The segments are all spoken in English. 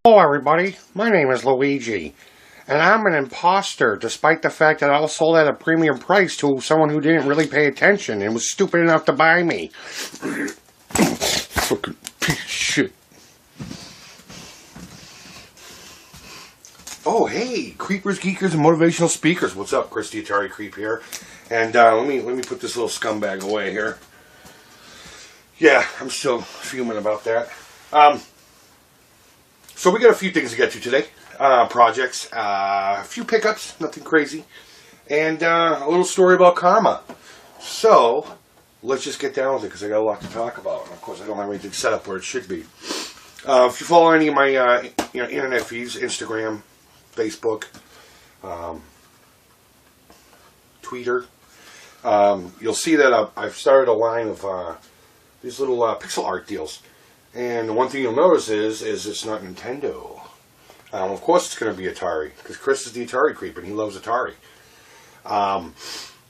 Hello everybody, my name is Luigi, and I'm an imposter despite the fact that I was sold at a premium price to someone who didn't really pay attention and was stupid enough to buy me. Fucking piece of shit. Oh hey, creepers, geekers, and motivational speakers. What's up? Chris the Atari Creep here. And let me put this little scumbag away here. Yeah, I'm still fuming about that. So we got a few things to get to today. Projects, a few pickups, nothing crazy, and a little story about karma. So let's just get down with it because I got a lot to talk about. And of course, I don't have anything set up where it should be. If you follow any of my internet feeds, Instagram, Facebook, Twitter, you'll see that I've started a line of these little pixel art deals. And the one thing you'll notice is it's not Nintendo. Of course it's going to be Atari, because Chris is the Atari Creep and he loves Atari.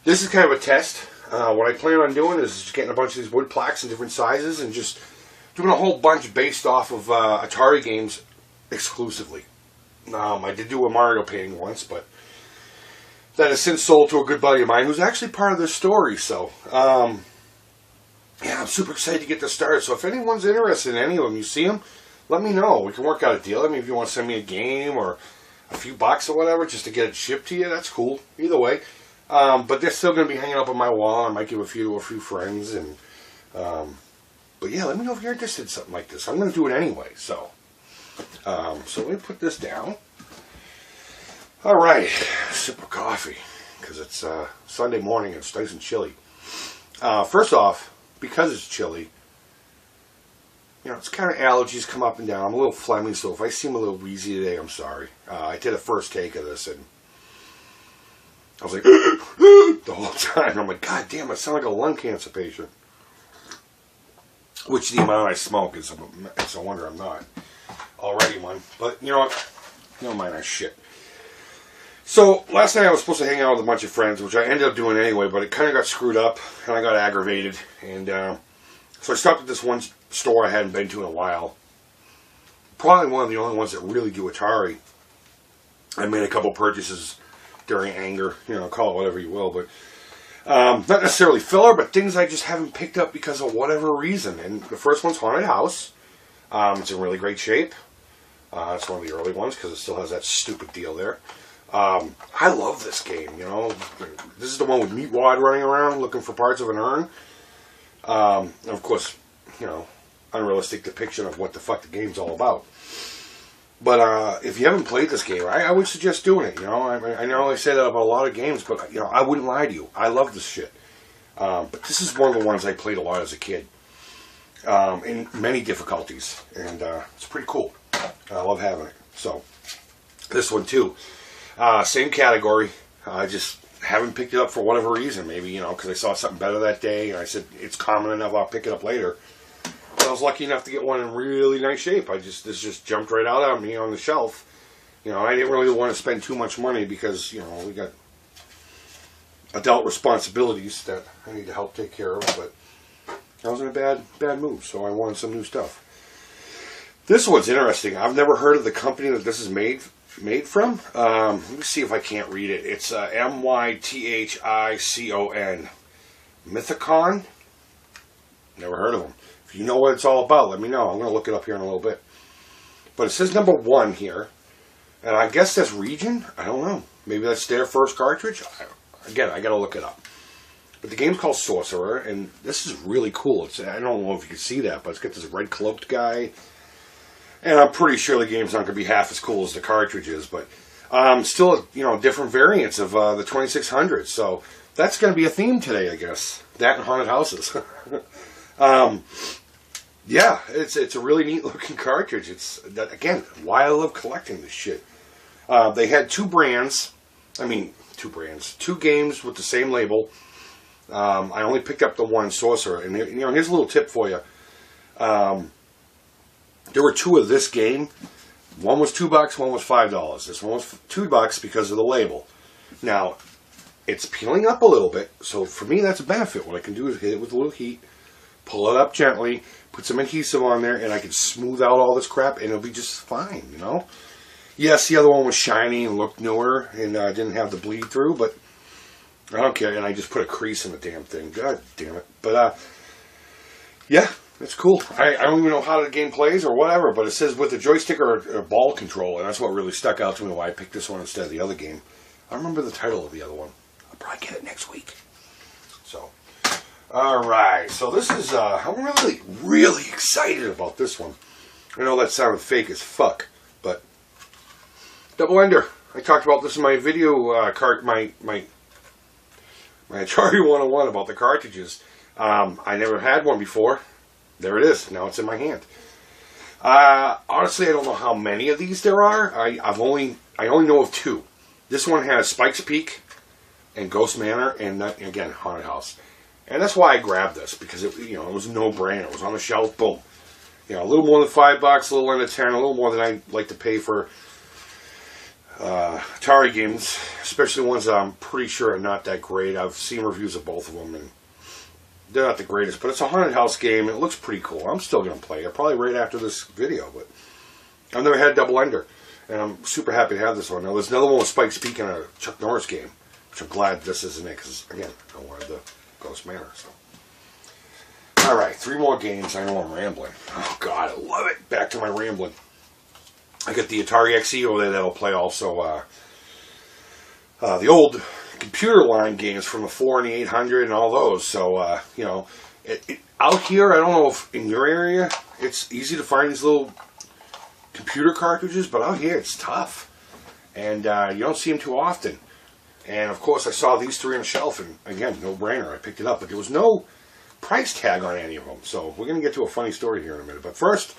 This is kind of a test. What I plan on doing is just getting a bunch of these wood plaques in different sizes and just doing a whole bunch based off of Atari games exclusively. I did do a Mario painting once, but that has since sold to a good buddy of mine who's actually part of this story, so... yeah, I'm super excited to get this started. So if anyone's interested in any of them, you see them, let me know. We can work out a deal. I mean, if you want to send me a game or a few bucks or whatever just to get it shipped to you, that's cool. Either way. But they're still going to be hanging up on my wall. I might give a few to a few friends. And but yeah, let me know if you're interested in something like this. I'm going to do it anyway. So let me put this down. All right. Sip of coffee because it's Sunday morning and it's nice and chilly. First off, because it's chilly, you know, it's kind of allergies come up and down. I'm a little phlegmy, so if I seem a little wheezy today, I'm sorry. I did a first take of this, and I was like, the whole time. I'm like, God damn, I sound like a lung cancer patient. Which the amount I smoke is, it's a wonder I'm not already one. But you know what? You don't mind that shit. So, last night I was supposed to hang out with a bunch of friends, which I ended up doing anyway, but it kind of got screwed up, and I got aggravated, and so I stopped at this one store I hadn't been to in a while. Probably one of the only ones that really do Atari. I made a couple purchases during anger, you know, call it whatever you will, but not necessarily filler, but things I just haven't picked up because of whatever reason. And the first one's Haunted House. It's in really great shape. It's one of the early ones because it still has that stupid deal there. I love this game, you know. This is the one with Meatwad running around looking for parts of an urn. And of course, you know, unrealistic depiction of what the fuck the game's all about. But if you haven't played this game, I would suggest doing it, you know. I know I say that about a lot of games, but, you know, I wouldn't lie to you. I love this shit. But this is one of the ones I played a lot as a kid. In many difficulties. And it's pretty cool. I love having it. So, this one too. Same category. I just haven't picked it up for whatever reason. Maybe, you know, because I saw something better that day, and I said, it's common enough, I'll pick it up later. But I was lucky enough to get one in really nice shape. This just jumped right out at me on the shelf. You know, I didn't really want to spend too much money because, you know, we got adult responsibilities that I need to help take care of, but I was in a bad mood, so I wanted some new stuff. This one's interesting. I've never heard of the company that this is made from. Let me see if I can't read it. It's Mythicon. Mythicon? Never heard of them. If you know what it's all about, let me know. I'm going to look it up here in a little bit. But it says number 1 here. And I guess that's region? I don't know. Maybe that's their first cartridge? Again, I got to look it up. But the game's called Sorcerer, and this is really cool. I don't know if you can see that, but it's got this red cloaked guy. And I'm pretty sure the game's not going to be half as cool as the cartridge is, but still, you know, different variants of the 2600. So that's going to be a theme today, I guess. That and haunted houses. Yeah, it's a really neat looking cartridge. It's that, again, why I love collecting this shit. They had two brands. I mean, two games with the same label. I only picked up the one, Sorcerer. And, you know, here's a little tip for you. There were two of this game. One was $2, one was $5. This one was $2 because of the label. Now, it's peeling up a little bit, so for me that's a benefit. What I can do is hit it with a little heat, pull it up gently, put some adhesive on there, and I can smooth out all this crap, and it'll be just fine, you know? Yes, the other one was shiny and looked newer, and didn't have the bleed through, but I don't care, and I just put a crease in the damn thing. God damn it. But, yeah. It's cool. I don't even know how the game plays or whatever, but it says with the joystick or ball control, and that's what really stuck out to me why I picked this one instead of the other game. I remember the title of the other one. I'll probably get it next week. So, alright. So this is, I'm really, really excited about this one. I know that sounded fake as fuck, but Double Ender. I talked about this in my video, my Atari 101 about the cartridges. I never had one before. There it is. Now it's in my hand. Honestly, I don't know how many of these there are. I only know of two. This one has Spike's Peak and Ghost Manor, and that, again, Haunted House. And that's why I grabbed this, because it, you know, it was a no-brainer. It was on the shelf. Boom. You know, a little more than $5, a little under 10, a little more than I like to pay for Atari games, especially ones that I'm pretty sure are not that great. I've seen reviews of both of them, and they're not the greatest, but it's a haunted house game. It looks pretty cool. I'm still going to play it, probably right after this video, but I've never had Double Ender, and I'm super happy to have this one. Now, there's another one with Spike's Peak and a Chuck Norris game, which I'm glad this isn't it, because, again, I wanted the Ghost Manor, so. Alright, 3 more games. I know I'm rambling. Oh, God, I love it. Back to my rambling. I got the Atari XE over there that'll play also the old computer line games from the 4 and the 800 and all those. So, you know, out here, I don't know if in your area it's easy to find these little computer cartridges, but out here it's tough. And you don't see them too often. And, of course, I saw these 3 on the shelf, and, again, no-brainer. I picked it up, but there was no price tag on any of them. So we're going to get to a funny story here in a minute. But first,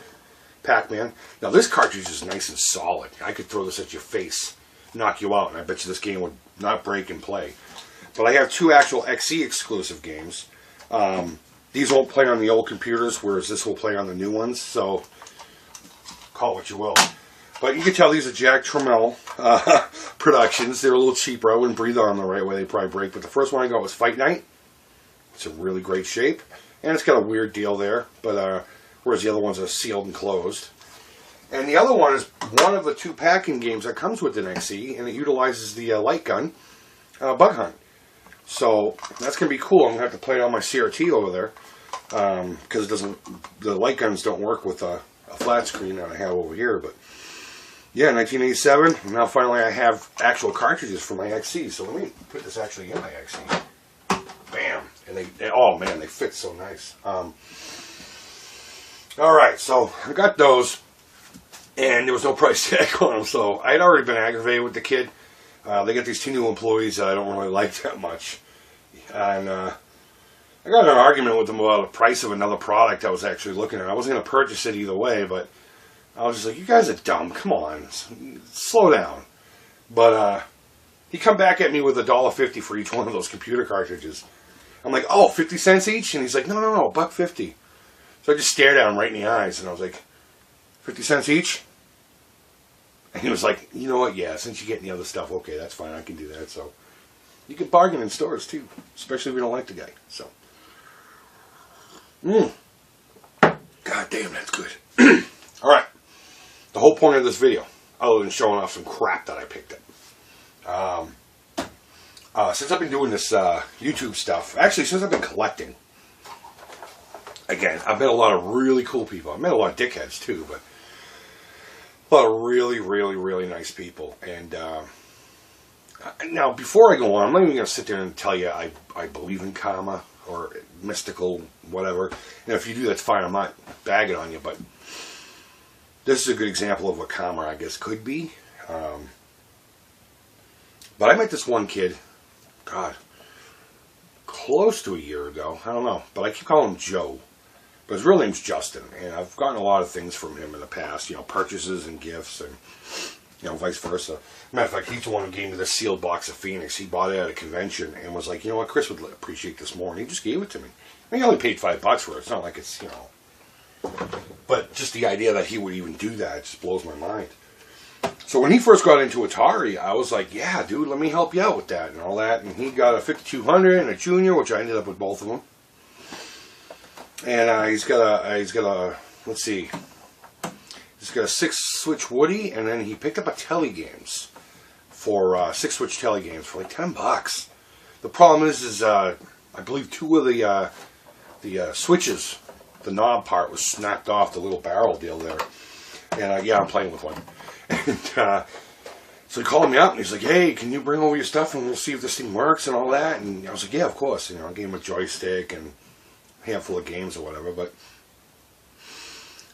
Pac-Man. Now, this cartridge is nice and solid. I could throw this at your face, knock you out, and I bet you this game would not break and play. But I have 2 actual XE exclusive games. These won't play on the old computers, whereas this will play on the new ones. So, call it what you will. But you can tell these are Jack Tramiel productions. They're a little cheaper. I wouldn't breathe on them the right way. They'd probably break. But the first one I got was Fight Night. It's in really great shape. And it's got a weird deal there. But whereas the other ones are sealed and closed. And the other one is one of the 2 Pac-Man games that comes with an XE. And it utilizes the light gun, Bug Hunt. So that's going to be cool. I'm going to have to play it on my CRT over there. Because it doesn't, the light guns don't work with a flat screen that I have over here. But yeah, 1987. Now finally I have actual cartridges for my XE. So let me put this actually in my XE. Bam. And they oh man, they fit so nice. Alright, so I got those. And there was no price tag on them. So I had already been aggravated with the kid. They got these 2 new employees that I don't really like that much. And I got in an argument with them about the price of another product I was actually looking at. I wasn't going to purchase it either way, but I was just like, you guys are dumb. Come on. Slow down. But he come back at me with $1.50 for each one of those computer cartridges. I'm like, oh, 50 cents each? And he's like, no, $1.50. So I just stared at him right in the eyes, and I was like, 50 cents each? And he was like, you know what, yeah, since you're getting the other stuff, okay, that's fine, I can do that. So you can bargain in stores, too, especially if you don't like the guy. So, God damn, that's good. All right. The whole point of this video, other than showing off some crap that I picked up, since I've been doing this YouTube stuff, actually since I've been collecting, again, I've met a lot of really cool people. I've met a lot of dickheads too, but a lot of really, really, really nice people. And now, before I go on, I'm not even going to sit there and tell you I believe in karma or mystical whatever. And if you do, that's fine. I'm not bagging on you, but this is a good example of what karma, I guess, could be. But I met this one kid, God, close to a year ago. I don't know, but I keep calling him Joe. But his real name's Justin, and I've gotten a lot of things from him in the past, purchases and gifts, and vice versa. Matter of fact, he's the one who gave me this sealed box of Phoenix. He bought it at a convention and was like, you know what, Chris would appreciate this more, and he just gave it to me. I mean, he only paid $5 for it. It's not like it's, but just the idea that he would even do that just blows my mind. So when he first got into Atari, I was like, yeah, dude, let me help you out with that and all that. And he got a 5200 and a Junior, which I ended up with both of them. And he's got a let's see, he's got a 6-switch Woody, and then he picked up a Telly Games for 6-switch Telly Games for like $10. The problem is I believe 2 of the switches, the knob part was snapped off the little barrel deal there. And yeah, I'm playing with one. And so he called me up and he's like, hey, can you bring over your stuff and we'll see if this thing works and all that. And I was like, yeah, of course. I gave him a joystick and handful of games or whatever, but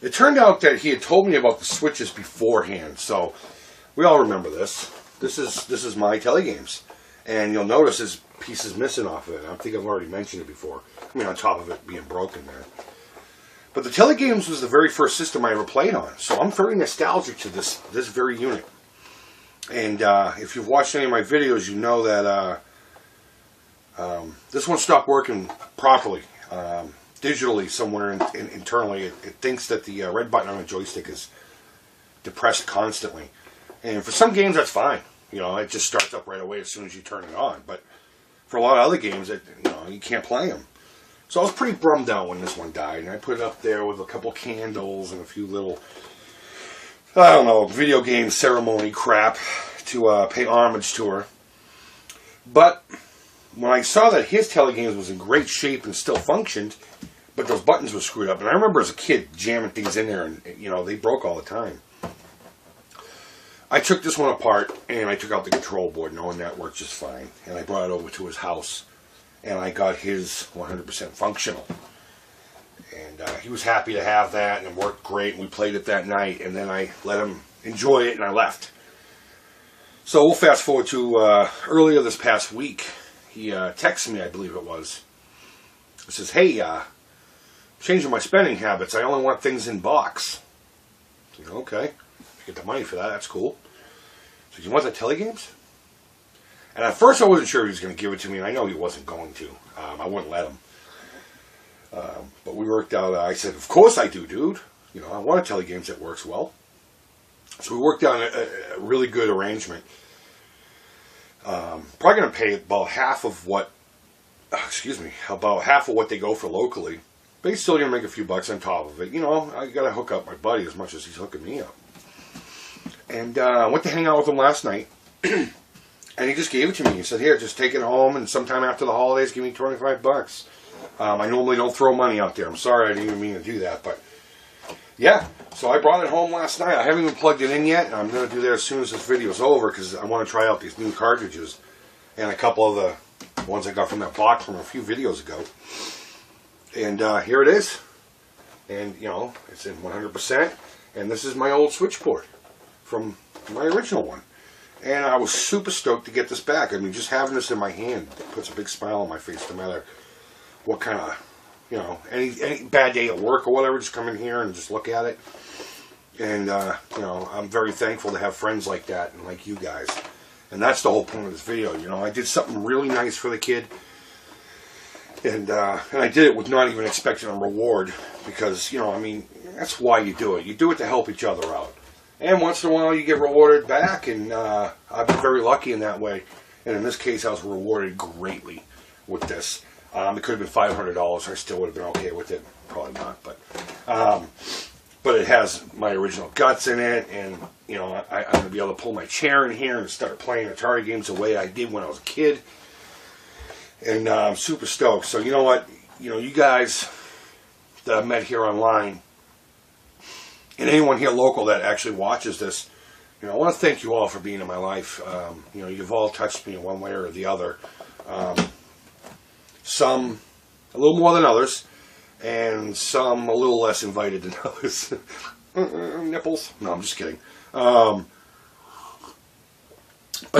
it turned out that he had told me about the switches beforehand. So we all remember this. This is my Telly Games, and you'll notice there's pieces missing off of it. I think I've already mentioned it before. I mean, on top of it being broken there. But the Telly Games was the very first system I ever played on, so I'm very nostalgic to this very unit. And if you've watched any of my videos, you know that this one stopped working properly. Digitally somewhere internally, it thinks that the red button on the joystick is depressed constantly. And for some games, that's fine. It just starts up right away as soon as you turn it on. But for a lot of other games, you can't play them. So I was pretty bummed out when this one died. And I put it up there with a couple candles and a few little, I don't know, video game ceremony crap to pay homage to her. But when I saw that his Telly Games was in great shape and still functioned, but those buttons were screwed up. And I remember as a kid jamming things in there, and they broke all the time. I took this one apart, and I took out the control board, knowing that worked just fine. And I brought it over to his house, and I got his 100% functional. And he was happy to have that, and it worked great, and we played it that night. And then I let him enjoy it, and I left. So we'll fast forward to earlier this past week. He texted me, I believe it was. He says, hey, changing my spending habits. I only want things in box. I said, okay. If you get the money for that, that's cool. So you want the Telly Games? And at first I wasn't sure he was going to give it to me, and I know he wasn't going to. I wouldn't let him. But we worked out, I said, of course I do, dude. I want a Telly Games that works well. So we worked out a really good arrangement. Probably going to pay about half of what, about half of what they go for locally. But he's still going to make a few bucks on top of it. I got to hook up my buddy as much as he's hooking me up. And I went to hang out with him last night. And he just gave it to me. He said, here, just take it home, and sometime after the holidays, give me $25. I normally don't throw money out there. I'm sorry, I didn't even mean to do that. But, yeah. So I brought it home last night. I haven't even plugged it in yet. I'm going to do that as soon as this video is over, because I want to try out these new cartridges. And a couple of the ones I got from that box from a few videos ago. And here it is. And, it's in 100%. And this is my old switchboard from my original one. And I was super stoked to get this back. I mean, just having this in my hand puts a big smile on my face, no matter what kind of, any bad day at work or whatever, just come in here and just look at it. And, I'm very thankful to have friends like that and like you guys. And that's the whole point of this video, I did something really nice for the kid. And I did it with not even expecting a reward, because, that's why you do it. You do it to help each other out. And once in a while you get rewarded back, and I've been very lucky in that way. And in this case I was rewarded greatly with this. It could have been $500, I still would have been okay with it. Probably not, but it has my original guts in it, and I'm going to be able to pull my chair in here and start playing Atari games the way I did when I was a kid. And I'm super stoked. So you know what? You guys that I've met here online, and anyone here local that actually watches this, I want to thank you all for being in my life. You've all touched me in one way or the other. Some a little more than others, and some a little less invited than others. Nipples. No, I'm just kidding. But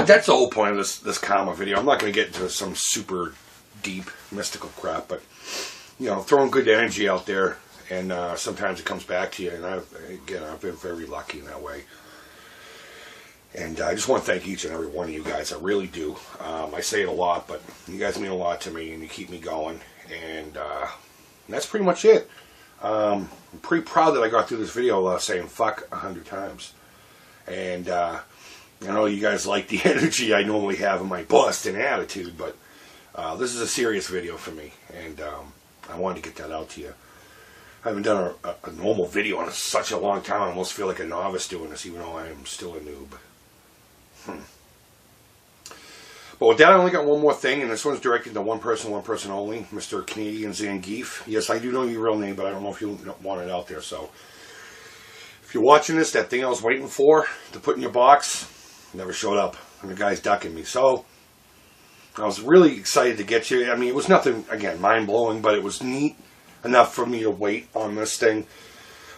that's the whole point of this karma video. I'm not going to get into some super deep mystical crap, but you know, throwing good energy out there, and sometimes it comes back to you. And I've been very lucky in that way. And I just want to thank each and every one of you guys. I really do. I say it a lot, but you guys mean a lot to me, and you keep me going. And that's pretty much it. I'm pretty proud that I got through this video saying fuck 100 times. And I know you guys like the energy I normally have in my Boston attitude, but this is a serious video for me, and I wanted to get that out to you. I haven't done a normal video in such a long time. I almost feel like a novice doing this, even though I am still a noob. But with that, I only got one more thing, and this one's directed to one person only, Mr. Canadian Zangief. Yes, I do know your real name, but I don't know if you want it out there. So, if you're watching this, that thing I was waiting for to put in your box never showed up, and the guy's ducking me. So, I was really excited to get you. I mean, it was nothing, again, mind-blowing, but it was neat enough for me to wait on this thing.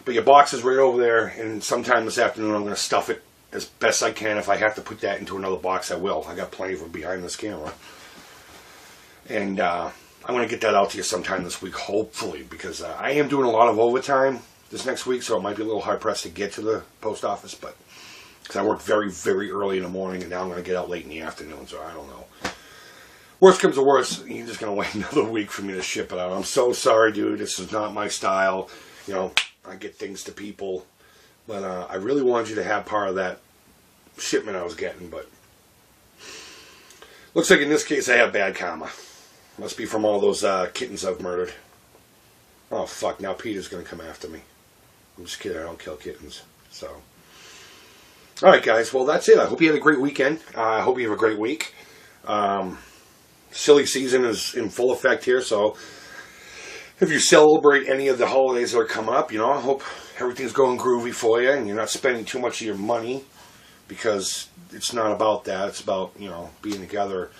But your box is right over there, and sometime this afternoon I'm going to stuff it as best I can. If I have to put that into another box, I will. I got plenty of them behind this camera. And I'm going to get that out to you sometime this week, hopefully, because I am doing a lot of overtime this next week, so it might be a little hard-pressed to get to the post office, but because I work very, very early in the morning, and now I'm going to get out late in the afternoon, so I don't know. Worst comes to worst, you're just going to wait another week for me to ship it out. I'm so sorry, dude. This is not my style. You know, I get things to people. But I really wanted you to have part of that shipment I was getting. But looks like in this case I have bad karma. Must be from all those kittens I've murdered. Oh, fuck. Now Peter's going to come after me. I'm just kidding. I don't kill kittens. So, alright, guys. Well, that's it. I hope you had a great weekend. I hope you have a great week. Silly season is in full effect here, so if you celebrate any of the holidays that are coming up, you know, I hope everything's going groovy for you and you're not spending too much of your money, because it's not about that. It's about, you know, being together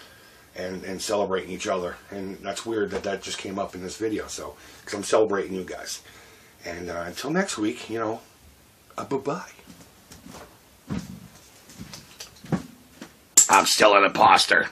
and celebrating each other. And that's weird that just came up in this video, so, because I'm celebrating you guys. And until next week, you know, bye-bye. I'm still an imposter.